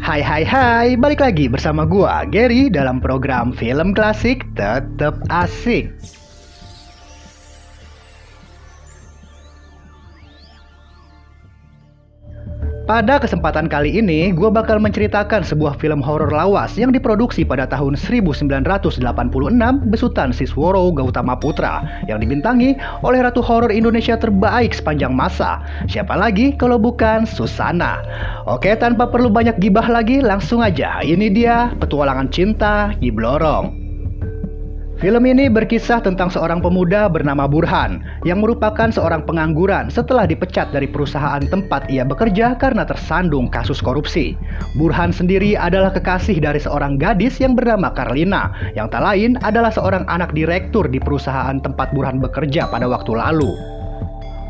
Hai hai hai, balik lagi bersama gua Gary dalam program Film Klasik Tetep Asik. Pada kesempatan kali ini, gua bakal menceritakan sebuah film horor lawas yang diproduksi pada tahun 1986 besutan Sisworo Gautama Putra yang dibintangi oleh ratu horor Indonesia terbaik sepanjang masa. Siapa lagi kalau bukan Susana. Oke, tanpa perlu banyak gibah lagi, langsung aja. Ini dia Petualangan Cinta Nyi Blorong. Film ini berkisah tentang seorang pemuda bernama Burhan yang merupakan seorang pengangguran setelah dipecat dari perusahaan tempat ia bekerja karena tersandung kasus korupsi. Burhan sendiri adalah kekasih dari seorang gadis yang bernama Karlina, yang tak lain adalah seorang anak direktur di perusahaan tempat Burhan bekerja pada waktu lalu.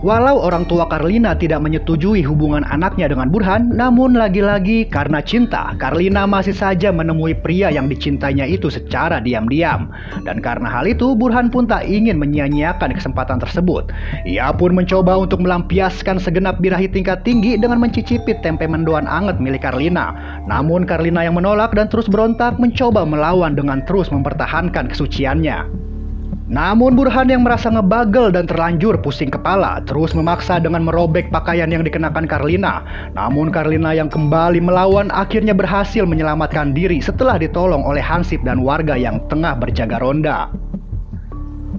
Walau orang tua Karlina tidak menyetujui hubungan anaknya dengan Burhan, namun lagi-lagi karena cinta, Karlina masih saja menemui pria yang dicintainya itu secara diam-diam. Dan karena hal itu, Burhan pun tak ingin menyia-nyiakan kesempatan tersebut. Ia pun mencoba untuk melampiaskan segenap birahi tingkat tinggi dengan mencicipi tempe mendoan anget milik Karlina. Namun Karlina yang menolak dan terus berontak mencoba melawan dengan terus mempertahankan kesuciannya. Namun Burhan yang merasa ngebagel dan terlanjur pusing kepala terus memaksa dengan merobek pakaian yang dikenakan Karlina. Namun Karlina yang kembali melawan akhirnya berhasil menyelamatkan diri setelah ditolong oleh Hansip dan warga yang tengah berjaga ronda.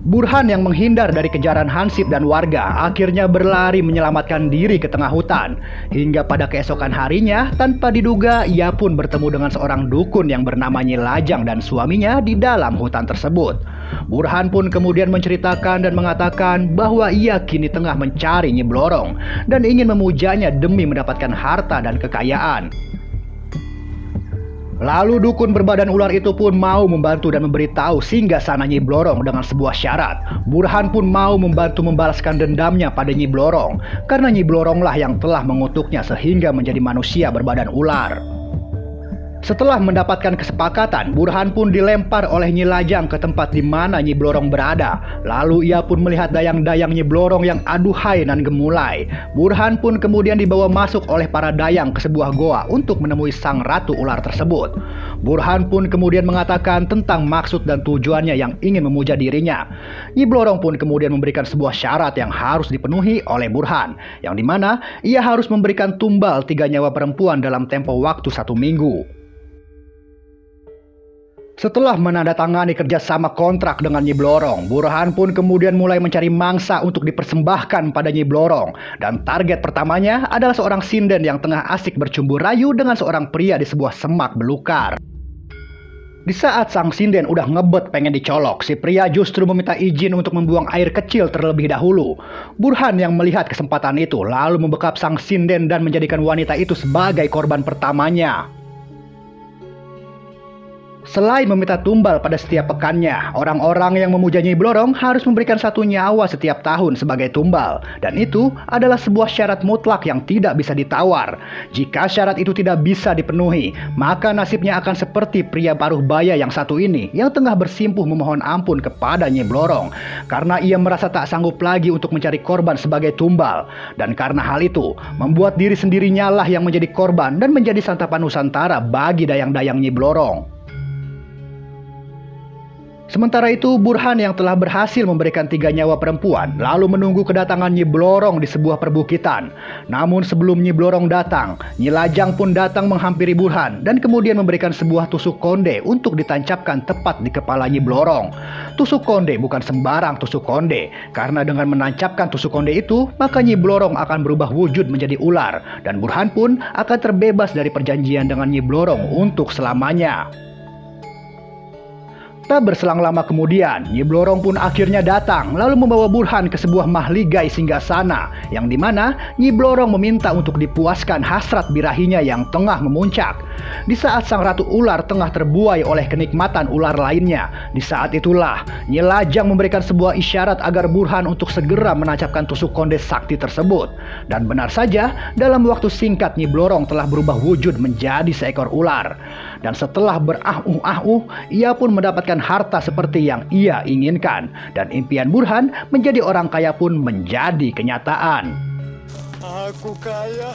Burhan yang menghindar dari kejaran Hansip dan warga akhirnya berlari menyelamatkan diri ke tengah hutan. Hingga pada keesokan harinya, tanpa diduga ia pun bertemu dengan seorang dukun yang bernama Nyi Lajang dan suaminya di dalam hutan tersebut. Burhan pun kemudian menceritakan dan mengatakan bahwa ia kini tengah mencari Nyi Blorong dan ingin memujanya demi mendapatkan harta dan kekayaan. Lalu dukun berbadan ular itu pun mau membantu dan memberitahu Singgasana Nyi Blorong dengan sebuah syarat. Burhan pun mau membantu membalaskan dendamnya pada Nyi Blorong, karena Nyi Bloronglah yang telah mengutuknya sehingga menjadi manusia berbadan ular. Setelah mendapatkan kesepakatan, Burhan pun dilempar oleh Nyi Lajang ke tempat di mana Nyi Blorong berada. Lalu ia pun melihat dayang-dayang Nyi Blorong yang aduhai nan gemulai. Burhan pun kemudian dibawa masuk oleh para dayang ke sebuah goa untuk menemui sang ratu ular tersebut. Burhan pun kemudian mengatakan tentang maksud dan tujuannya yang ingin memuja dirinya. Nyi Blorong pun kemudian memberikan sebuah syarat yang harus dipenuhi oleh Burhan, yang dimana ia harus memberikan tumbal 3 nyawa perempuan dalam tempo waktu 1 minggu. Setelah menandatangani kerjasama kontrak dengan Nyi Blorong, Burhan pun kemudian mulai mencari mangsa untuk dipersembahkan pada Nyi Blorong. Dan target pertamanya adalah seorang sinden yang tengah asik bercumbu rayu dengan seorang pria di sebuah semak belukar. Di saat sang sinden udah ngebet pengen dicolok, si pria justru meminta izin untuk membuang air kecil terlebih dahulu. Burhan yang melihat kesempatan itu lalu membekap sang sinden dan menjadikan wanita itu sebagai korban pertamanya. Selain meminta tumbal pada setiap pekannya, orang-orang yang memuja Nyi Blorong harus memberikan 1 nyawa setiap tahun sebagai tumbal. Dan itu adalah sebuah syarat mutlak yang tidak bisa ditawar. Jika syarat itu tidak bisa dipenuhi, maka nasibnya akan seperti pria paruh baya yang satu ini yang tengah bersimpuh memohon ampun kepada Nyi Blorong. Karena ia merasa tak sanggup lagi untuk mencari korban sebagai tumbal. Dan karena hal itu, membuat diri sendirinya lah yang menjadi korban dan menjadi santapan Nusantara bagi dayang-dayang Nyi Blorong. Sementara itu, Burhan yang telah berhasil memberikan 3 nyawa perempuan lalu menunggu kedatangan Nyi Blorong di sebuah perbukitan. Namun sebelum Nyi Blorong datang, Nyi Lajang pun datang menghampiri Burhan dan kemudian memberikan sebuah tusuk konde untuk ditancapkan tepat di kepala Nyi Blorong. Tusuk konde bukan sembarang tusuk konde, karena dengan menancapkan tusuk konde itu, maka Nyi Blorong akan berubah wujud menjadi ular dan Burhan pun akan terbebas dari perjanjian dengan Nyi Blorong untuk selamanya. Tak berselang lama kemudian, Nyi Blorong pun akhirnya datang lalu membawa Burhan ke sebuah mahligai singgasana, yang dimana Nyi Blorong meminta untuk dipuaskan hasrat birahinya yang tengah memuncak. Di saat sang ratu ular tengah terbuai oleh kenikmatan ular lainnya, di saat itulah Nyi Lajang memberikan sebuah isyarat agar Burhan untuk segera menancapkan tusuk konde sakti tersebut. Dan benar saja, dalam waktu singkat Nyi Blorong telah berubah wujud menjadi seekor ular. Dan setelah berahuh-ahuh, ia pun mendapatkan harta seperti yang ia inginkan. Dan impian Burhan menjadi orang kaya pun menjadi kenyataan. Aku kaya.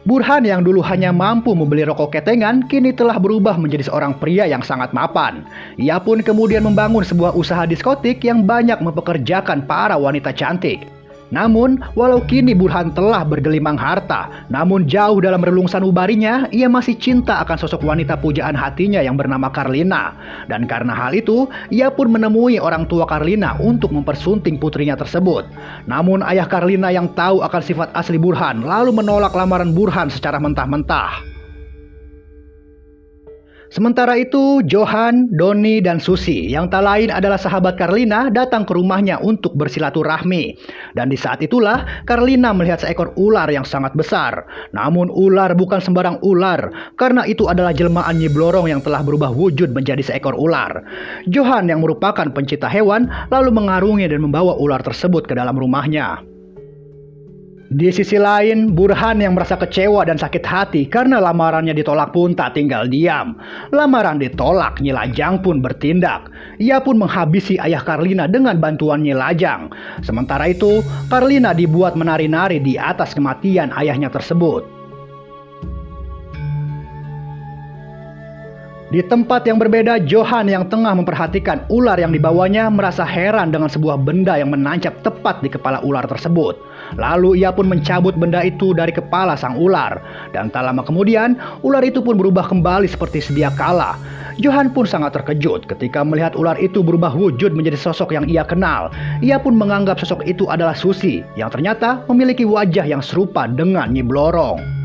Burhan yang dulu hanya mampu membeli rokok ketengan, kini telah berubah menjadi seorang pria yang sangat mapan. Ia pun kemudian membangun sebuah usaha diskotik yang banyak mempekerjakan para wanita cantik. Namun, walau kini Burhan telah bergelimang harta, namun jauh dalam relung sanubarinya, ia masih cinta akan sosok wanita pujaan hatinya yang bernama Karlina. Dan karena hal itu, ia pun menemui orang tua Karlina untuk mempersunting putrinya tersebut. Namun ayah Karlina yang tahu akan sifat asli Burhan, lalu menolak lamaran Burhan secara mentah-mentah. Sementara itu, Johan, Doni, dan Susi yang tak lain adalah sahabat Karlina datang ke rumahnya untuk bersilaturahmi. Dan di saat itulah Karlina melihat seekor ular yang sangat besar. Namun ular bukan sembarang ular, karena itu adalah jelmaan Nyi Blorong yang telah berubah wujud menjadi seekor ular. Johan yang merupakan pencinta hewan lalu mengarungi dan membawa ular tersebut ke dalam rumahnya. Di sisi lain, Burhan yang merasa kecewa dan sakit hati karena lamarannya ditolak pun tak tinggal diam. Lamaran ditolak, Nyi Lajang pun bertindak. Ia pun menghabisi ayah Karlina dengan bantuan Nyi Lajang. Sementara itu, Karlina dibuat menari-nari di atas kematian ayahnya tersebut. Di tempat yang berbeda, Johan yang tengah memperhatikan ular yang dibawanya merasa heran dengan sebuah benda yang menancap tepat di kepala ular tersebut. Lalu ia pun mencabut benda itu dari kepala sang ular. Dan tak lama kemudian, ular itu pun berubah kembali seperti sedia kala. Johan pun sangat terkejut ketika melihat ular itu berubah wujud menjadi sosok yang ia kenal. Ia pun menganggap sosok itu adalah Susi, yang ternyata memiliki wajah yang serupa dengan Nyi Blorong.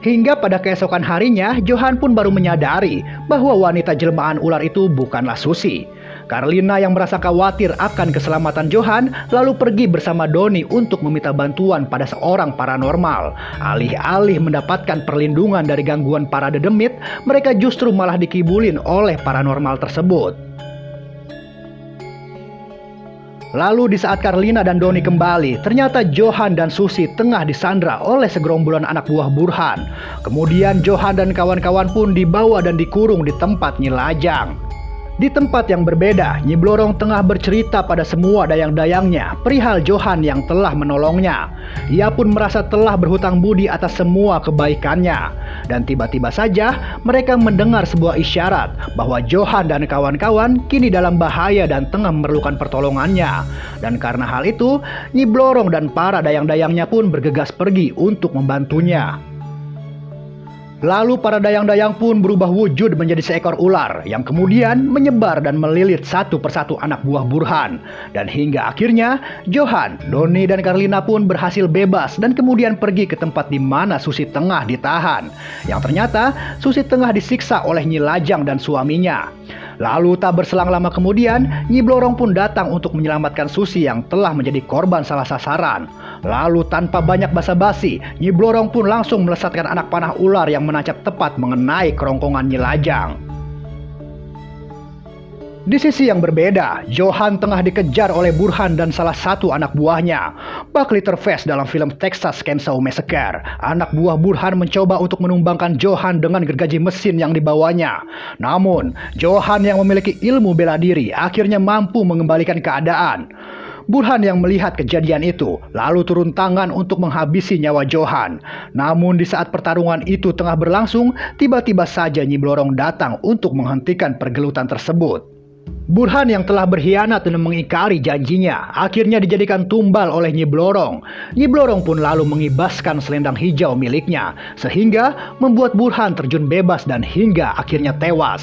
Hingga pada keesokan harinya, Johan pun baru menyadari bahwa wanita jelmaan ular itu bukanlah Susi. Karlina yang merasa khawatir akan keselamatan Johan lalu pergi bersama Doni untuk meminta bantuan pada seorang paranormal. Alih-alih mendapatkan perlindungan dari gangguan para dedemit, mereka justru malah dikibulin oleh paranormal tersebut. Lalu di saat Karlina dan Doni kembali, ternyata Johan dan Susi tengah disandra oleh segerombolan anak buah Burhan. Kemudian Johan dan kawan-kawan pun dibawa dan dikurung di tempat Nyi Lajang. Di tempat yang berbeda, Nyi Blorong tengah bercerita pada semua dayang-dayangnya perihal Johan yang telah menolongnya. Ia pun merasa telah berhutang budi atas semua kebaikannya. Dan tiba-tiba saja mereka mendengar sebuah isyarat bahwa Johan dan kawan-kawan kini dalam bahaya dan tengah memerlukan pertolongannya. Dan karena hal itu, Nyi Blorong dan para dayang-dayangnya pun bergegas pergi untuk membantunya. Lalu para dayang-dayang pun berubah wujud menjadi seekor ular yang kemudian menyebar dan melilit satu persatu anak buah Burhan. Dan hingga akhirnya Johan, Doni, dan Karlina pun berhasil bebas dan kemudian pergi ke tempat di mana Susi tengah ditahan. Yang ternyata Susi tengah disiksa oleh Nyi Lajang dan suaminya. Lalu tak berselang lama kemudian, Nyi Blorong pun datang untuk menyelamatkan Susi yang telah menjadi korban salah sasaran. Lalu tanpa banyak basa-basi, Nyi Blorong pun langsung melesatkan anak panah ular yang menancap tepat mengenai kerongkongan Nyi Lajang. Di sisi yang berbeda, Johan tengah dikejar oleh Burhan dan salah satu anak buahnya. Bak Litterfast dalam film Texas Chainsaw Massacre, anak buah Burhan mencoba untuk menumbangkan Johan dengan gergaji mesin yang dibawanya. Namun, Johan yang memiliki ilmu bela diri akhirnya mampu mengembalikan keadaan. Burhan yang melihat kejadian itu lalu turun tangan untuk menghabisi nyawa Johan. Namun di saat pertarungan itu tengah berlangsung, tiba-tiba saja Nyi Blorong datang untuk menghentikan pergelutan tersebut. Burhan yang telah berkhianat dan mengingkari janjinya akhirnya dijadikan tumbal oleh Nyi Blorong. Nyi Blorong pun lalu mengibaskan selendang hijau miliknya sehingga membuat Burhan terjun bebas dan hingga akhirnya tewas.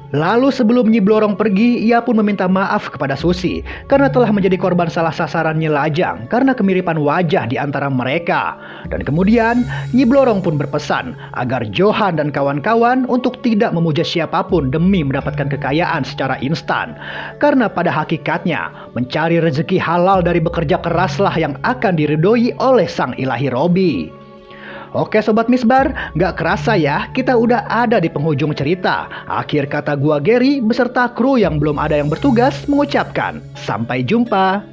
Lalu sebelum Nyi Blorong pergi, ia pun meminta maaf kepada Susi karena telah menjadi korban salah sasaran Nyi Lajang karena kemiripan wajah di antara mereka. Dan kemudian Nyi Blorong pun berpesan agar Johan dan kawan-kawan untuk tidak memuja siapapun demi mendapatkan kekayaan secara instan. Karena pada hakikatnya mencari rezeki halal dari bekerja keraslah yang akan diridhoi oleh Sang Ilahi Robi. Oke Sobat Misbar, gak kerasa ya kita udah ada di penghujung cerita. Akhir kata gua Gary beserta kru yang belum ada yang bertugas mengucapkan sampai jumpa.